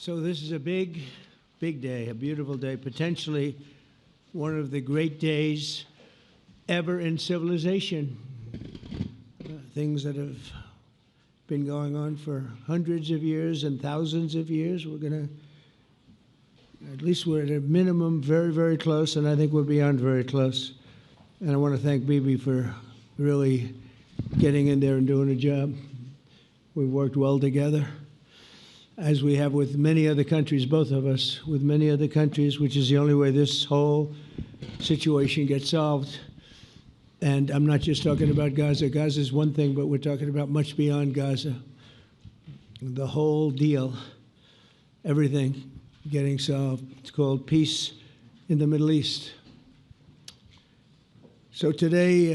So this is a big, big day, a beautiful day, potentially one of the great days ever in civilization. Things that have been going on for hundreds of years and thousands of years. At least we're at a minimum very, very close, and I think we're beyond very close. And I want to thank Bibi for really getting in there and doing a job. We've worked well together, as we have with many other countries, both of us, with many other countries, which is the only way this whole situation gets solved. And I'm not just talking about Gaza. Gaza is one thing, but we're talking about much beyond Gaza. The whole deal, everything getting solved. It's called peace in the Middle East. So today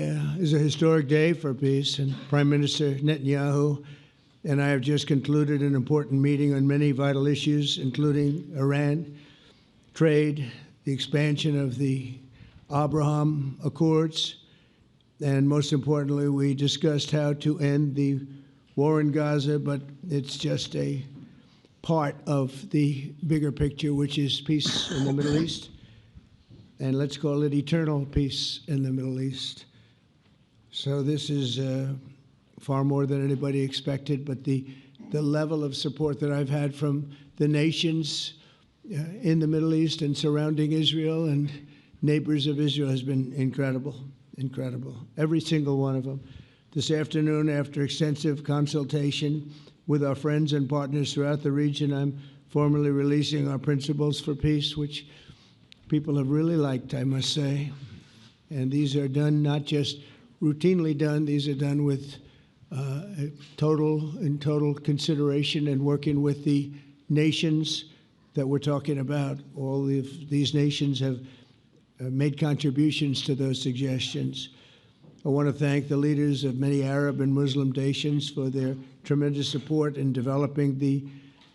is a historic day for peace, and Prime Minister Netanyahu and I have just concluded an important meeting on many vital issues, including Iran, trade, the expansion of the Abraham Accords, and most importantly, we discussed how to end the war in Gaza, but it's just a part of the bigger picture, which is peace in the Middle East, and let's call it eternal peace in the Middle East. So this is far more than anybody expected, but the level of support that I've had from the nations in the Middle East and surrounding Israel and neighbors of Israel has been incredible, incredible. Every single one of them. This afternoon, after extensive consultation with our friends and partners throughout the region, I'm formally releasing our principles for peace, which people have really liked, I must say. And these are done not just routinely done, these are done with total consideration and working with the nations that we're talking about. All of these nations have made contributions to those suggestions. I want to thank the leaders of many Arab and Muslim nations for their tremendous support in developing the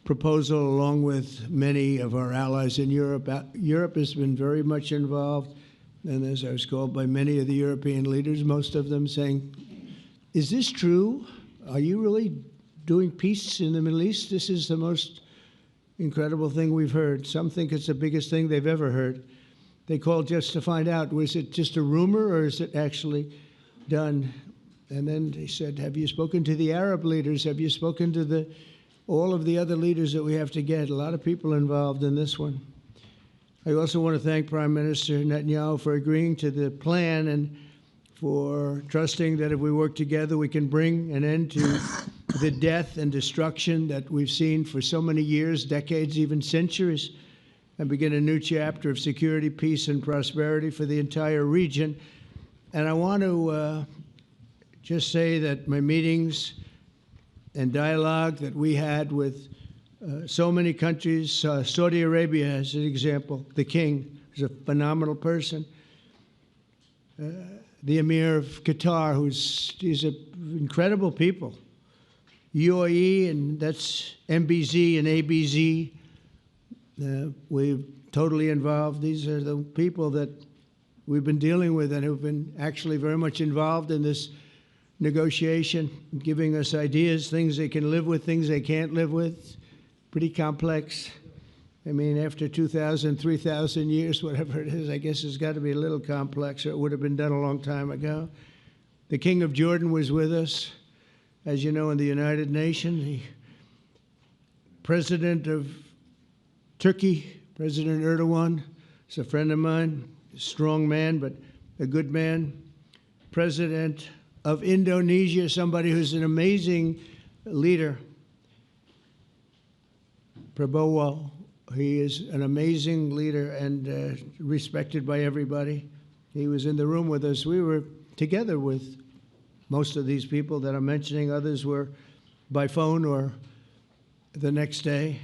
proposal, along with many of our allies in Europe. Europe has been very much involved, and as I was called by many of the European leaders, most of them saying, "Is this true? Are you really doing peace in the Middle East? This is the most incredible thing we've heard." Some think it's the biggest thing they've ever heard. They called just to find out, was it just a rumor or is it actually done? And then they said, have you spoken to the Arab leaders? Have you spoken to all of the other leaders that we have to get? A lot of people involved in this one. I also want to thank Prime Minister Netanyahu for agreeing to the plan and for trusting that if we work together, we can bring an end to the death and destruction that we've seen for so many years, decades, even centuries, and begin a new chapter of security, peace, and prosperity for the entire region. And I want to just say that my meetings and dialogue that we had with so many countries, Saudi Arabia as an example, the king is a phenomenal person. The Emir of Qatar, he's an incredible people. UAE, and that's MBZ and ABZ. We're totally involved. These are the people that we've been dealing with and who've been actually very much involved in this negotiation, giving us ideas, things they can live with, things they can't live with. Pretty complex. I mean, after 2,000, 3,000 years, whatever it is, I guess it's got to be a little complex, or it would have been done a long time ago. The King of Jordan was with us, as you know, in the United Nations. The President of Turkey, President Erdogan, is a friend of mine, a strong man, but a good man. President of Indonesia, somebody who's an amazing leader, Prabowo. He is an amazing leader and respected by everybody. He was in the room with us. We were together with most of these people that I'm mentioning. Others were by phone or the next day.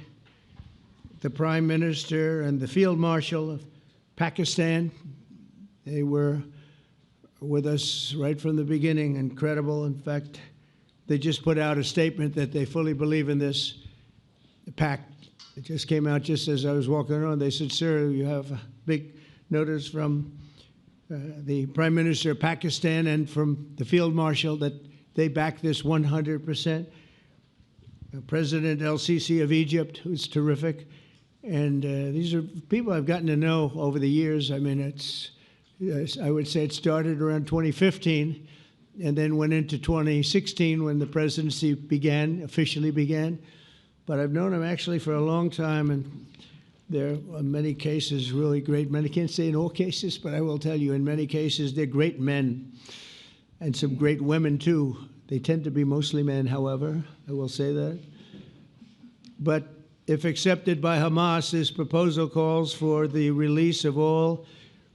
The Prime Minister and the Field Marshal of Pakistan, they were with us right from the beginning. Incredible. In fact, they just put out a statement that they fully believe in this pact. It just came out just as I was walking around. They said, "Sir, you have a big notice from the Prime Minister of Pakistan and from the Field Marshal that they back this 100%. President El-Sisi of Egypt, who's terrific. And these are people I've gotten to know over the years. I mean, I would say it started around 2015 and then went into 2016 when the presidency officially began. But I've known him actually for a long time, and there are many cases really great men. I can't say in all cases, but I will tell you in many cases they're great men and some great women too. They tend to be mostly men, however, I will say that. But if accepted by Hamas, this proposal calls for the release of all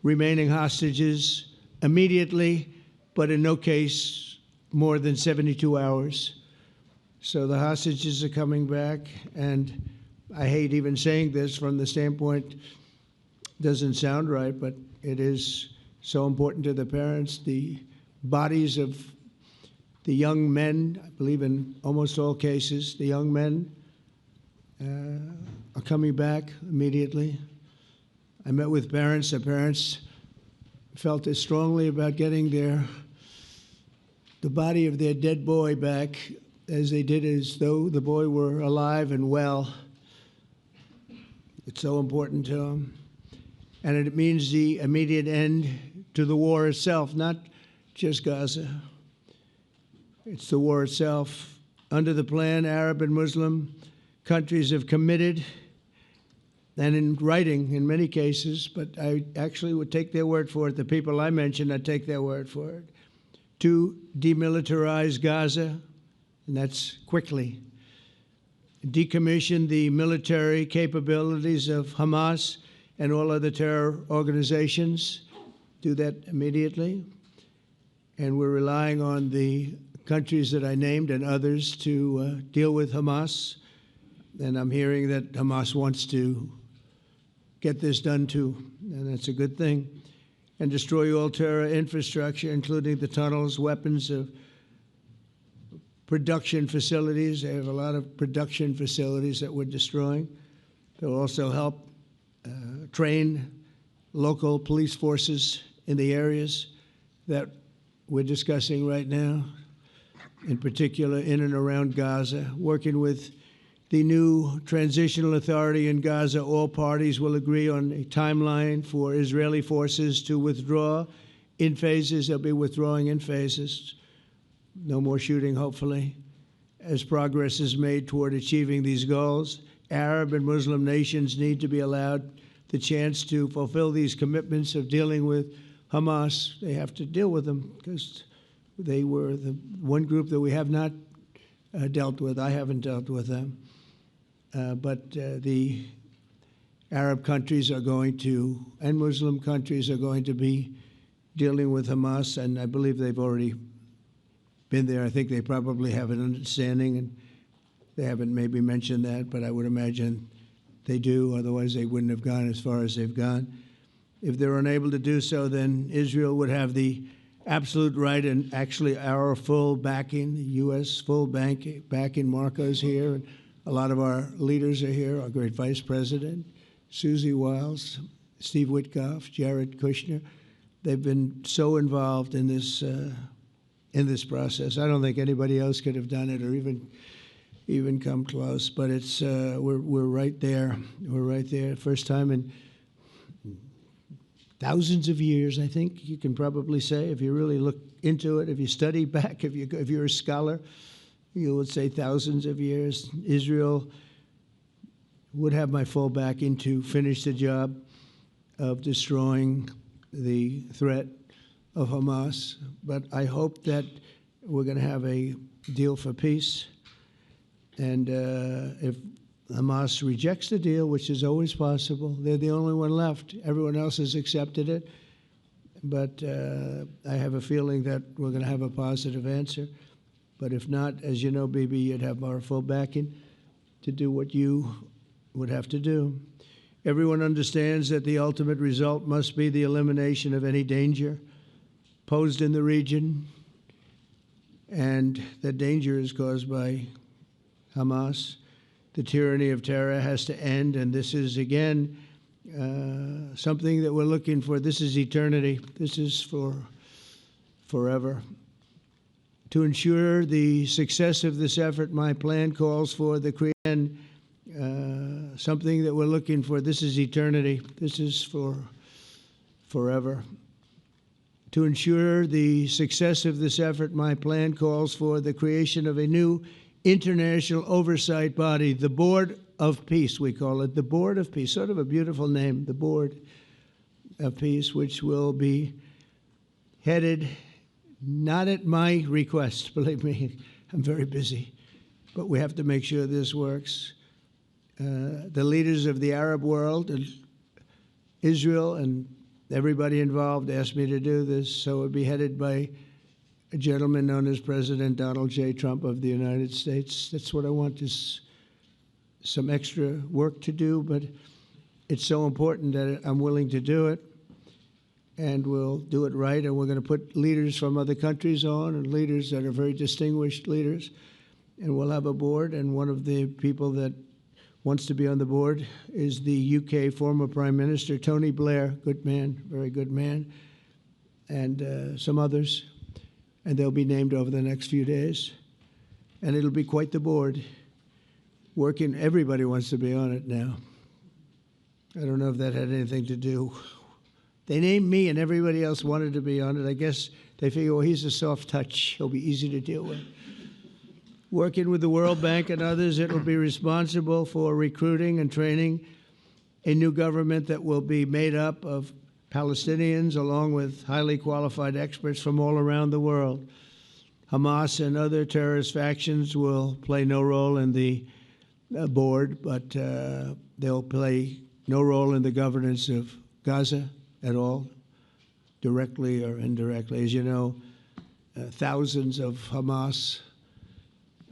remaining hostages immediately, but in no case more than 72 hours. So the hostages are coming back, and I hate even saying this from the standpoint, doesn't sound right, but it is so important to the parents. The bodies of the young men, I believe in almost all cases, the young men are coming back immediately. I met with parents. The parents felt as strongly about getting the body of their dead boy back as they did as though the boy were alive and well. It's so important to them. And it means the immediate end to the war itself, not just Gaza. It's the war itself. Under the plan, Arab and Muslim countries have committed, and in writing in many cases, but I actually would take their word for it. The people I mentioned, I'd take their word for it, to demilitarize Gaza, and that's quickly. Decommission the military capabilities of Hamas and all other terror organizations. Do that immediately. And we're relying on the countries that I named and others to deal with Hamas. And I'm hearing that Hamas wants to get this done too, and that's a good thing. And destroy all terror infrastructure, including the tunnels, weapons, production facilities. They have a lot of production facilities that we're destroying. They'll also help train local police forces in the areas that we're discussing right now, in particular in and around Gaza, working with the new transitional authority in Gaza. All parties will agree on a timeline for Israeli forces to withdraw in phases. They'll be withdrawing in phases. No more shooting, hopefully, as progress is made toward achieving these goals. Arab and Muslim nations need to be allowed the chance to fulfill these commitments of dealing with Hamas. They have to deal with them because they were the one group that we have not dealt with. I haven't dealt with them. But the Arab countries are going to, and Muslim countries are going to be dealing with Hamas, and I believe they've already been there. I think they probably have an understanding, and they haven't maybe mentioned that, but I would imagine they do. Otherwise, they wouldn't have gone as far as they've gone. If they're unable to do so, then Israel would have the absolute right and actually our full backing, the U.S. full backing. Marco's here, and a lot of our leaders are here, our great Vice President, Susie Wiles, Steve Witkoff, Jared Kushner. They've been so involved in this process. I don't think anybody else could have done it or even come close. But it's we're right there. We're right there. First time in thousands of years, I think you can probably say, if you really look into it, if you study back, if you're a scholar, you would say thousands of years. Israel would have my full backing to finish the job of destroying the threat of Hamas. But I hope that we're going to have a deal for peace. And if Hamas rejects the deal, which is always possible, they're the only one left. Everyone else has accepted it. But I have a feeling that we're going to have a positive answer. But if not, as you know, Bibi, you'd have our full backing to do what you would have to do. Everyone understands that the ultimate result must be the elimination of any danger posed in the region, and that danger is caused by Hamas. The tyranny of terror has to end, and this is, again, something that we're looking for. This is eternity. This is for forever. To ensure the success of this effort, my plan calls for the creation something that we're looking for. This is eternity. This is for forever. To ensure the success of this effort, my plan calls for the creation of a new international oversight body, the Board of Peace, we call it, the Board of Peace, sort of a beautiful name, the Board of Peace, which will be headed, not at my request, believe me, I'm very busy, but we have to make sure this works. The leaders of the Arab world and Israel and everybody involved asked me to do this, so it would be headed by a gentleman known as President Donald J. Trump of the United States. That's what I want, is some extra work to do, but it's so important that I'm willing to do it, and we'll do it right, and we're going to put leaders from other countries on, and leaders that are very distinguished leaders, and we'll have a board, and one of the people that wants to be on the board is the UK former Prime Minister, Tony Blair, good man, very good man, and some others, and they'll be named over the next few days, and it'll be quite the board. Working, everybody wants to be on it now. I don't know if that had anything to do. They named me and everybody else wanted to be on it. I guess they figure, well, he's a soft touch. He'll be easy to deal with. Working with the World Bank and others, it will be responsible for recruiting and training a new government that will be made up of Palestinians along with highly qualified experts from all around the world. Hamas and other terrorist factions will play no role in the board, but they'll play no role in the governance of Gaza at all, directly or indirectly. As you know, thousands of Hamas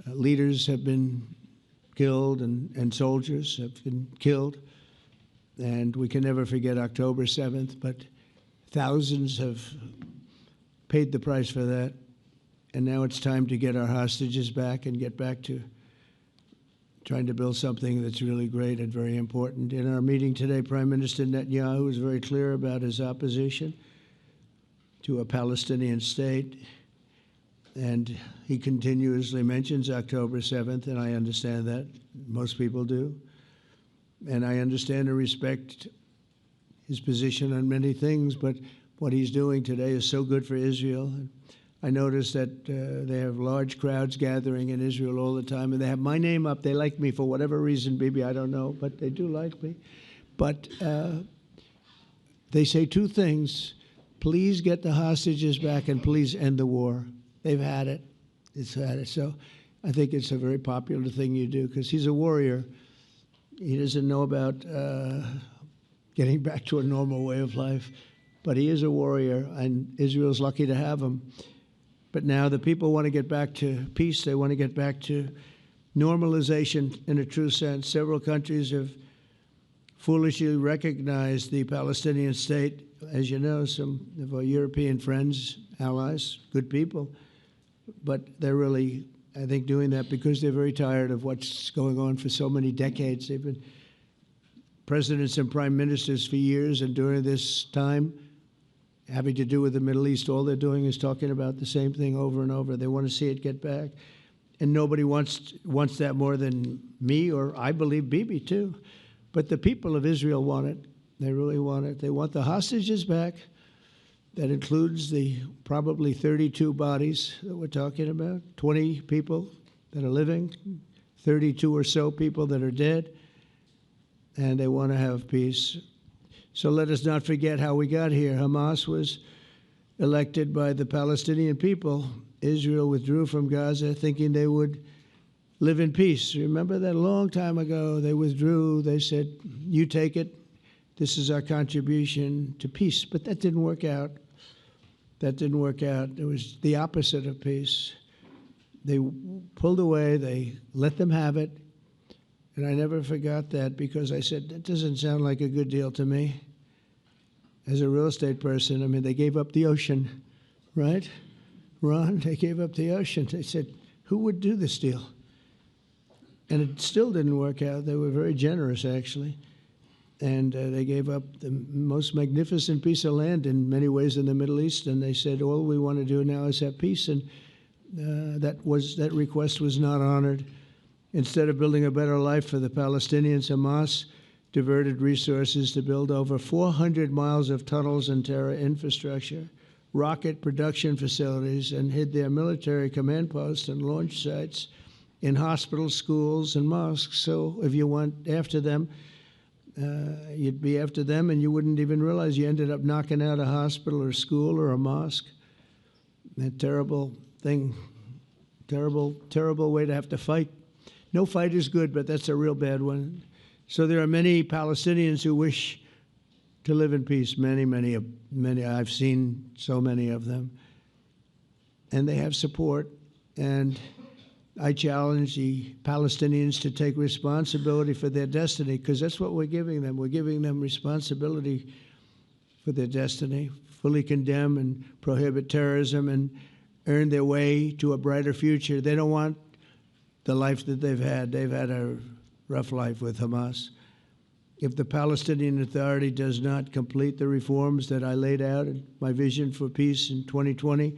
leaders have been killed and soldiers have been killed. And we can never forget October 7th, but thousands have paid the price for that. And now it's time to get our hostages back and get back to trying to build something that's really great and very important. In our meeting today, Prime Minister Netanyahu was very clear about his opposition to a Palestinian state. And he continuously mentions October 7th, and I understand that. Most people do. And I understand and respect his position on many things, but what he's doing today is so good for Israel. I notice that they have large crowds gathering in Israel all the time, and they have my name up. They like me for whatever reason, maybe I don't know, but they do like me. But they say two things: please get the hostages back, and please end the war. They've had it. It's had it. So I think it's a very popular thing you do, because he's a warrior. He doesn't know about getting back to a normal way of life, but he is a warrior, and Israel's lucky to have him. But now the people want to get back to peace. They want to get back to normalization in a true sense. Several countries have foolishly recognized the Palestinian state. As you know, some of our European friends, allies, good people, but they're really, I think, doing that because they're very tired of what's going on for so many decades. They've been presidents and prime ministers for years, and during this time, having to do with the Middle East, all they're doing is talking about the same thing over and over. They want to see it get back. And nobody wants that more than me, or I believe Bibi too. But the people of Israel want it. They really want it. They want the hostages back. That includes the probably 32 bodies that we're talking about, 20 people that are living, 32 or so people that are dead, and they want to have peace. So let us not forget how we got here. Hamas was elected by the Palestinian people. Israel withdrew from Gaza thinking they would live in peace. Remember that a long time ago? They withdrew. They said, you take it. This is our contribution to peace. But that didn't work out. That didn't work out. It was the opposite of peace. They pulled away. They let them have it. And I never forgot that, because I said, that doesn't sound like a good deal to me. As a real estate person, I mean, they gave up the ocean, right? Ron, they gave up the ocean. They said, who would do this deal? And it still didn't work out. They were very generous, actually. And they gave up the most magnificent piece of land in many ways in the Middle East. And they said, all we want to do now is have peace. And that request was not honored. Instead of building a better life for the Palestinians, Hamas diverted resources to build over 400 miles of tunnels and terror infrastructure, rocket production facilities, and hid their military command posts and launch sites in hospitals, schools, and mosques. So if you went after them, you'd be after them, and you wouldn't even realize you ended up knocking out a hospital or school or a mosque. A terrible thing, terrible way to have to fight. No fight is good, but that's a real bad one. So there are many Palestinians who wish to live in peace. Many. I've seen so many of them, and they have support. And I challenge the Palestinians to take responsibility for their destiny, because that's what we're giving them. We're giving them responsibility for their destiny, fully condemn and prohibit terrorism and earn their way to a brighter future. They don't want the life that they've had. They've had a rough life with Hamas. If the Palestinian Authority does not complete the reforms that I laid out in my vision for peace in 2020,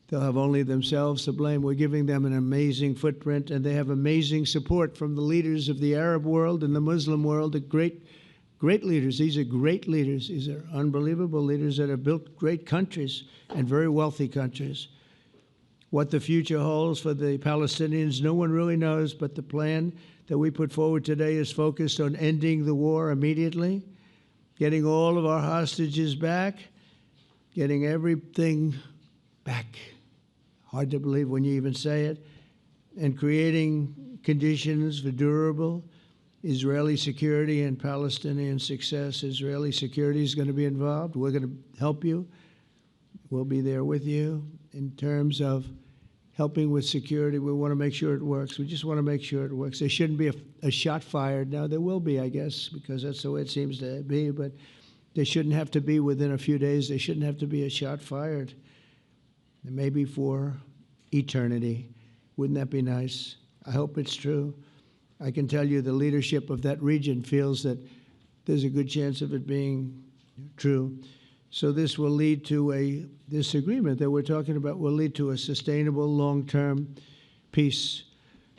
they'll have only themselves to blame. We're giving them an amazing footprint, and they have amazing support from the leaders of the Arab world and the Muslim world, the great leaders. These are great leaders. These are unbelievable leaders that have built great countries and very wealthy countries. What the future holds for the Palestinians, no one really knows, but the plan that we put forward today is focused on ending the war immediately, getting all of our hostages back, getting everything back. Hard to believe when you even say it, and creating conditions for durable Israeli security and Palestinian success. Israeli security is going to be involved. We're going to help you. We'll be there with you in terms of helping with security. We want to make sure it works. We just want to make sure it works. There shouldn't be a shot fired. Now, there will be, I guess, because that's the way it seems to be, but there shouldn't have to be within a few days. There shouldn't have to be a shot fired. Maybe for eternity. Wouldn't that be nice? I hope it's true. I can tell you the leadership of that region feels that there's a good chance of it being true. So this will lead to this agreement that we're talking about will lead to a sustainable long-term peace.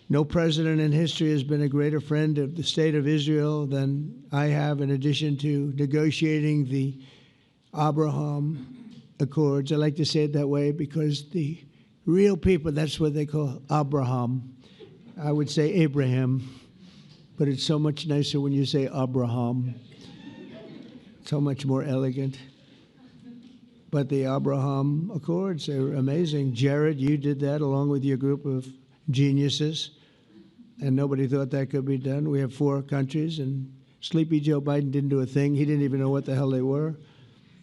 No president in history has been a greater friend of the state of Israel than I have, in addition to negotiating the Abraham Accords. I like to say it that way because the real people, that's what they call Abraham. I would say Abraham, but it's so much nicer when you say Abraham. So much more elegant. But the Abraham Accords are amazing. Jared, you did that along with your group of geniuses, and nobody thought that could be done. We have 4 countries, and Sleepy Joe Biden didn't do a thing. He didn't even know what the hell they were.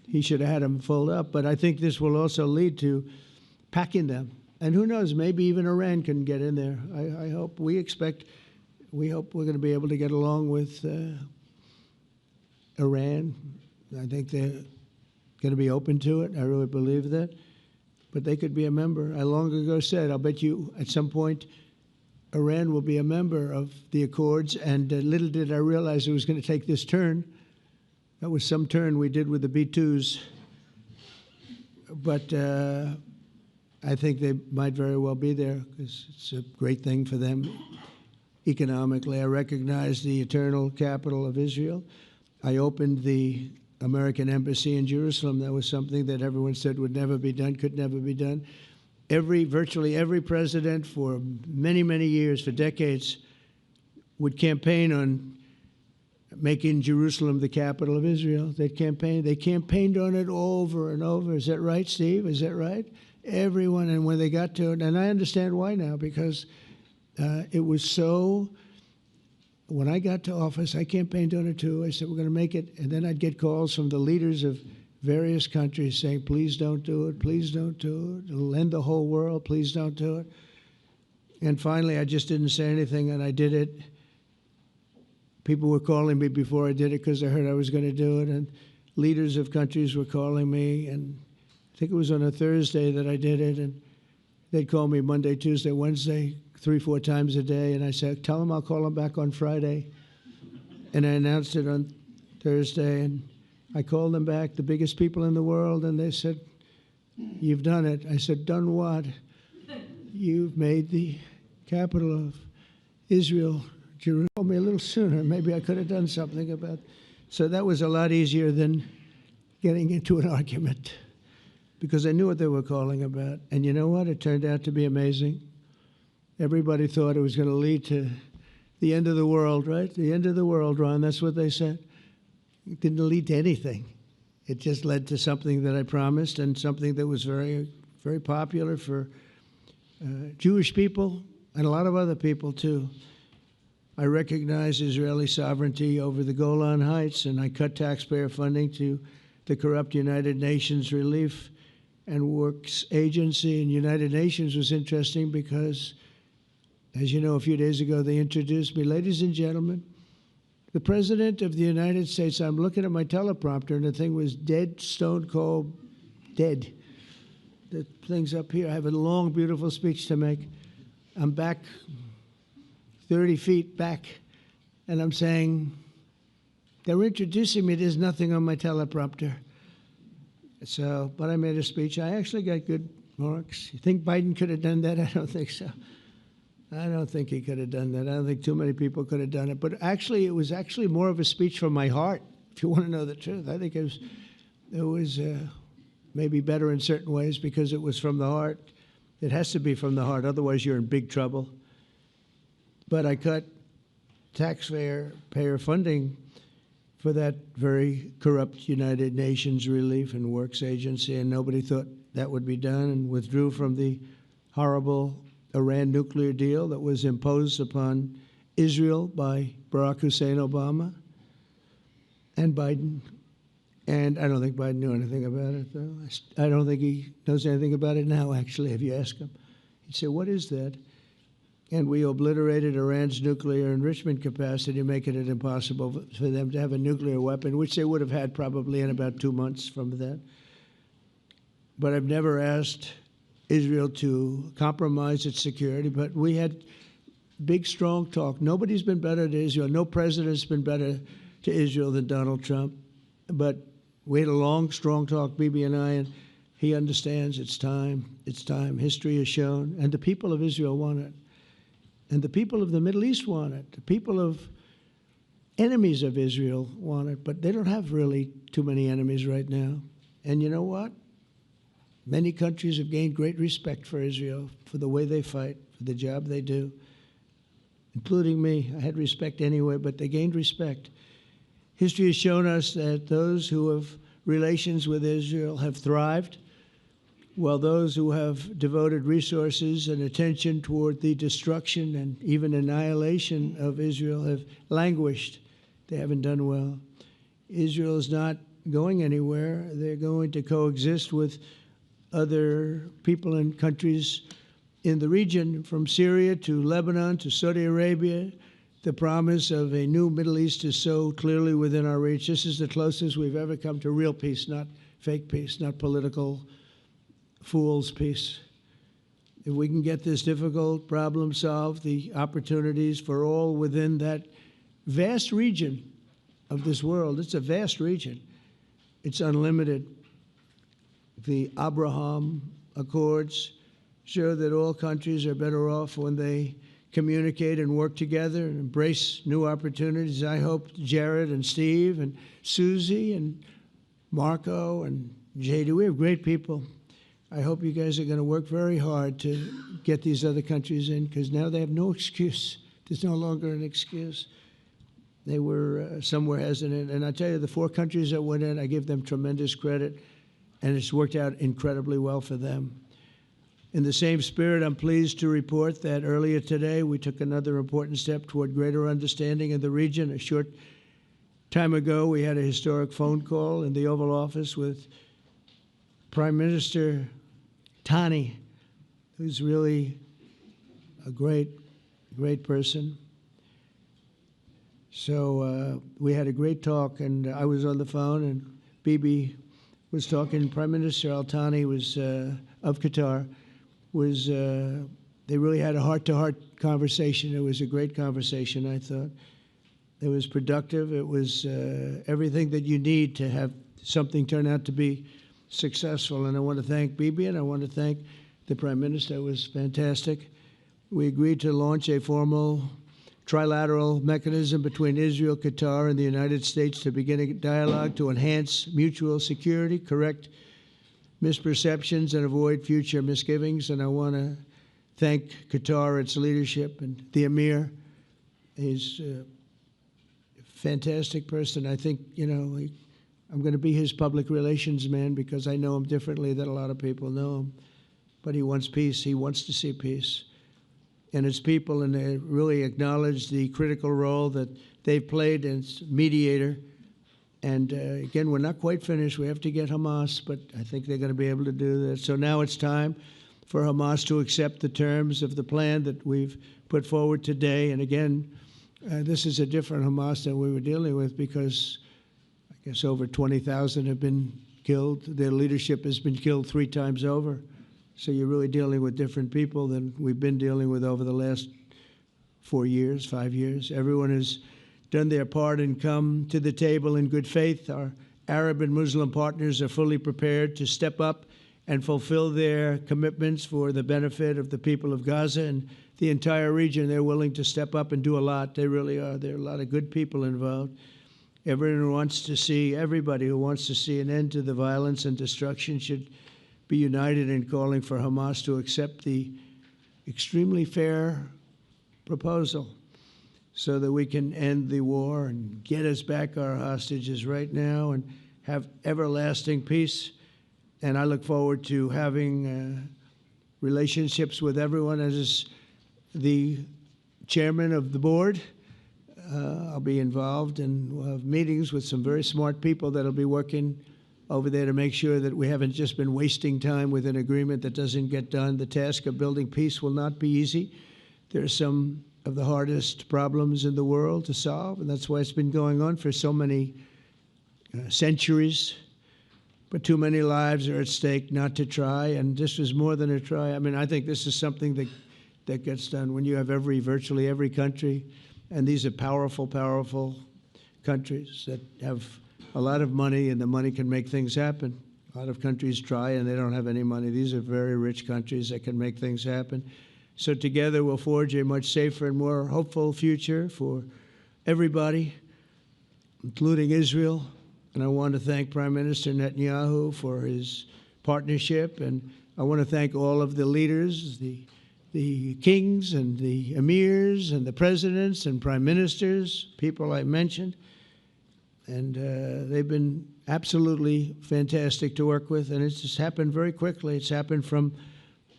He should have had them fold up. But I think this will also lead to packing them. And who knows, maybe even Iran can get in there. I hope, we hope we're going to be able to get along with Iran. I think they're going to be open to it. I really believe that. But they could be a member. I long ago said, I'll bet you at some point Iran will be a member of the Accords. And little did I realize it was going to take this turn. That was some turn we did with the B-2s. But I think they might very well be there because it's a great thing for them economically. I recognize the eternal capital of Israel. I opened the American embassy in Jerusalem. That was something that everyone said would never be done, could never be done. Virtually every president for many, many years, for decades, would campaign on making Jerusalem the capital of Israel. They campaigned on it over and over. Is that right, Steve? Is that right? Everyone, and when they got to it, and I understand why now, because it was so, when I got to office, I campaigned on it too. I said, we're going to make it, and then I'd get calls from the leaders of various countries saying, please don't do it, please don't do it. It'll end the whole world, please don't do it. And finally, I just didn't say anything, and I did it. People were calling me before I did it because they heard I was going to do it, and leaders of countries were calling me, and I think it was on a Thursday that I did it, and they'd call me Monday, Tuesday, Wednesday, 3-4 times a day, and I said, tell them I'll call them back on Friday. And I announced it on Thursday, and I called them back, the biggest people in the world, and they said, you've done it. I said, done what? you've made the capital of Israel, Jerusalem. Told me a little sooner. Maybe I could have done something about. So that was a lot easier than getting into an argument, because I knew what they were calling about. And you know what? It turned out to be amazing. Everybody thought it was going to lead to the end of the world, right? The end of the world, Ron. That's what they said. It didn't lead to anything. It just led to something that I promised, and something that was very, very popular for Jewish people and a lot of other people too. I recognize Israeli sovereignty over the Golan Heights, and I cut taxpayer funding to the corrupt United Nations Relief and Works Agency. And United Nations was interesting because, as you know, a few days ago they introduced me. Ladies and gentlemen, the President of the United States. I'm looking at my teleprompter, and the thing was dead, stone cold, dead. The thing's up here. I have a long, beautiful speech to make. I'm back 30 feet back, and I'm saying, they're introducing me. There's nothing on my teleprompter. So, but I made a speech. I actually got good marks. You think Biden could have done that? I don't think so. I don't think he could have done that. I don't think too many people could have done it. But actually, it was actually more of a speech from my heart, if you want to know the truth. I think it was maybe better in certain ways because it was from the heart. It has to be from the heart. Otherwise, you're in big trouble. But I cut taxpayer funding for that very corrupt United Nations Relief and Works Agency, and nobody thought that would be done, and withdrew from the horrible Iran nuclear deal that was imposed upon Israel by Barack Hussein Obama and Biden. And I don't think Biden knew anything about it, though. I don't think he knows anything about it now, actually, if you ask him. He'd say, what is that? And we obliterated Iran's nuclear enrichment capacity, making it impossible for them to have a nuclear weapon, which they would have had probably in about 2 months from that. But I've never asked Israel to compromise its security, but we had big, strong talk. Nobody's been better to Israel. No president's been better to Israel than Donald Trump. But we had a long, strong talk, Bibi and I, and he understands it's time. It's time. History has shown, and the people of Israel want it. And the people of the Middle East want it. The people of enemies of Israel want it, but they don't have really too many enemies right now. And you know what? Many countries have gained great respect for Israel, for the way they fight, for the job they do, including me. I had respect anyway, but they gained respect. History has shown us that those who have relations with Israel have thrived, while those who have devoted resources and attention toward the destruction and even annihilation of Israel have languished. They haven't done well. Israel is not going anywhere. They're going to coexist with other people and countries in the region, from Syria to Lebanon to Saudi Arabia. The promise of a new Middle East is so clearly within our reach. This is the closest we've ever come to real peace, not fake peace, not political fool's peace. If we can get this difficult problem solved, the opportunities for all within that vast region of this world, it's a vast region, it's unlimited. The Abraham Accords show that all countries are better off when they communicate and work together and embrace new opportunities. I hope Jared and Steve and Susie and Marco and JD, we have great people. I hope you guys are going to work very hard to get these other countries in, because now they have no excuse. There's no longer an excuse. They were somewhere hesitant. And I tell you, the 4 countries that went in, I give them tremendous credit, and it's worked out incredibly well for them. In the same spirit, I'm pleased to report that earlier today we took another important step toward greater understanding in the region. A short time ago, we had a historic phone call in the Oval Office with Prime Minister Tani, who's really a great person. So we had a great talk, and I was on the phone, and Bibi was talking. Prime Minister Al-Thani was of Qatar. They really had a heart-to-heart conversation. It was a great conversation, I thought. It was productive. It was everything that you need to have something turn out to be successful. And I want to thank Bibi, and I want to thank the Prime Minister was fantastic. We agreed to launch a formal trilateral mechanism between Israel, Qatar, and the United States to begin a dialogue to enhance mutual security, correct misperceptions, and avoid future misgivings. And I want to thank Qatar, its leadership, and the Emir. He's a fantastic person. I think, I'm going to be his public relations man because I know him differently than a lot of people know him. But he wants peace. He wants to see peace. And his people, and they really acknowledge the critical role that they've played as mediator. And again, we're not quite finished. We have to get Hamas, but I think they're going to be able to do that. So now it's time for Hamas to accept the terms of the plan that we've put forward today. And again, this is a different Hamas than we were dealing with because I guess over 20,000 have been killed. Their leadership has been killed 3 times over. So you're really dealing with different people than we've been dealing with over the last 4 years, 5 years. Everyone has done their part and come to the table in good faith. Our Arab and Muslim partners are fully prepared to step up and fulfill their commitments for the benefit of the people of Gaza and the entire region. They're willing to step up and do a lot. They really are. There are a lot of good people involved. Everybody who wants to see an end to the violence and destruction should be united in calling for Hamas to accept the extremely fair proposal so that we can end the war and get us back our hostages right now and have everlasting peace. And I look forward to having relationships with everyone. As the chairman of the board, I'll be involved, and we'll have meetings with some very smart people that'll be working over there to make sure that we haven't just been wasting time with an agreement that doesn't get done. The task of building peace will not be easy. There are some of the hardest problems in the world to solve, and that's why it's been going on for so many centuries. But too many lives are at stake not to try, and this was more than a try. I mean, I think this is something that gets done when you have virtually every country, and these are powerful, powerful countries that have a lot of money, and the money can make things happen. A lot of countries try, and they don't have any money. These are very rich countries that can make things happen. So together we'll forge a much safer and more hopeful future for everybody, including Israel. And I want to thank Prime Minister Netanyahu for his partnership. And I want to thank all of the leaders, the kings and the emirs and the presidents and prime ministers, people I mentioned. And they've been absolutely fantastic to work with. And it's just happened very quickly. It's happened from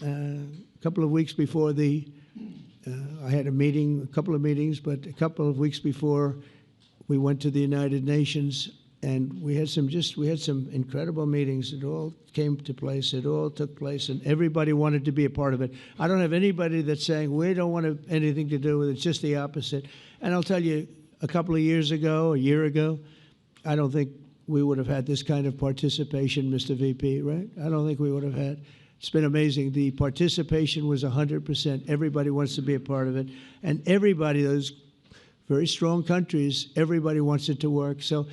a couple of weeks before I had a couple of meetings, but a couple of weeks before we went to the United Nations, and we had some incredible meetings. It all came to place. It all took place, and everybody wanted to be a part of it. I don't have anybody that's saying we don't want anything to do with it. It's just the opposite. And I'll tell you, a couple of years ago, a year ago, I don't think we would have had this kind of participation, Mr. VP, right? I don't think we would have had. It's been amazing. The participation was 100%. Everybody wants to be a part of it. And everybody, those very strong countries, everybody wants it to work. So,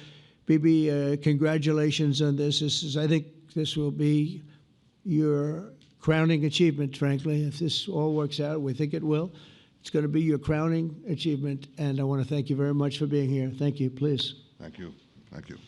Bibi, congratulations on this. I think this will be your crowning achievement, frankly. If this all works out, we think it will. It's going to be your crowning achievement. And I want to thank you very much for being here. Thank you. Please. Thank you. Thank you.